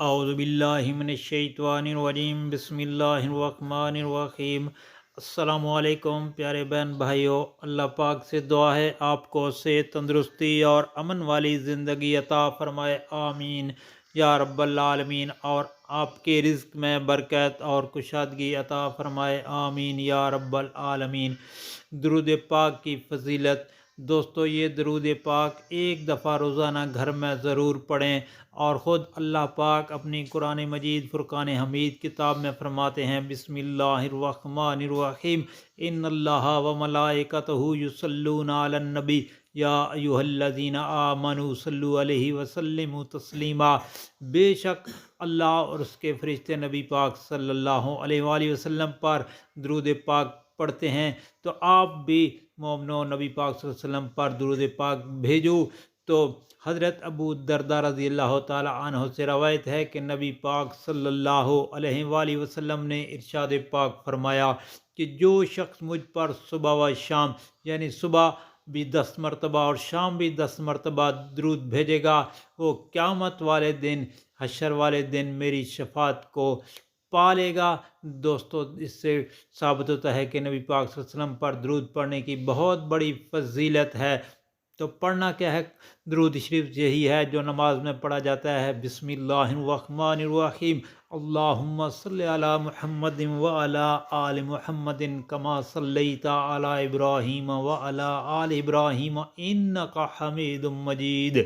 اعوذ باللہ من الشیطان الرجیم، بسم اللہ الرحمن الرحیم۔ السلام علیکم پیارے بہن بھائیوں، اللہ پاک سے دعا ہے آپ کو صحت، تندرستی اور امن والی زندگی عطا فرمائے، آمین یا رب العالمین، اور آپ کے رزق میں برکت اور کشادگی عطا فرمائے، آمین یا رب العالمین۔ درود پاک کی فضیلت۔ دوستو، یہ درود پاک ایک دفعہ روزانہ گھر میں ضرور پڑھیں، اور خود اللہ پاک اپنی قرآن مجید فرقان حمید کتاب میں فرماتے ہیں، بسم اللہ الرحمن الرحیم، ان اللہ و ملائکتہ یصلون علی النبی یا ایھا الذین آمنوا صلوا علیہ وسلموا تسلیما۔ بے شک اللہ اور اس کے فرشتے نبی پاک صلی اللہ علیہ وآلہ وسلم پر درود پاک پڑھتے ہیں، تو آپ بھی مومنو نبی پاک صلی اللہ علیہ وسلم پر درود پاک بھیجو۔ تو حضرت ابو الدرداء رضی اللہ تعالی عنہ سے روایت ہے کہ نبی پاک صلی اللہ علیہ وآلہ وسلم نے ارشاد پاک فرمایا کہ جو شخص مجھ پر صبح و شام، یعنی صبح بھی 10 مرتبہ اور شام بھی 10 مرتبہ درود بھیجے گا، وہ قیامت والے دن، حشر والے دن میری شفاعت کو پالے گا۔ دوستو، اس سے ثابت ہوتا ہے کہ نبی پاک صلی اللہ علیہ وسلم پر درود پڑھنے کی بہت بڑی فضیلت ہے۔ تو پڑھنا کیا ہے؟ درود شریف یہی ہے جو نماز میں پڑھا جاتا ہے، بسم اللہ الرحمن الرحیم، اللہم صلی علی محمد وعلی آل محمد کما صلیت علی ابراہیم وعلی آل ابراہیم انک حمید مجید،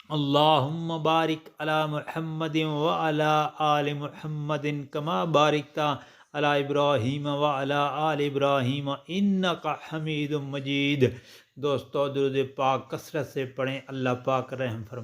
اللہم بارک علی محمد وعلی آل محمد کما بارکت علی ابراہیم وعلی آل ابراہیم انک حمید مجید۔ دوستو، درود پاک کثرت سے پڑھیں، اللہ پاک رحم فرمائے۔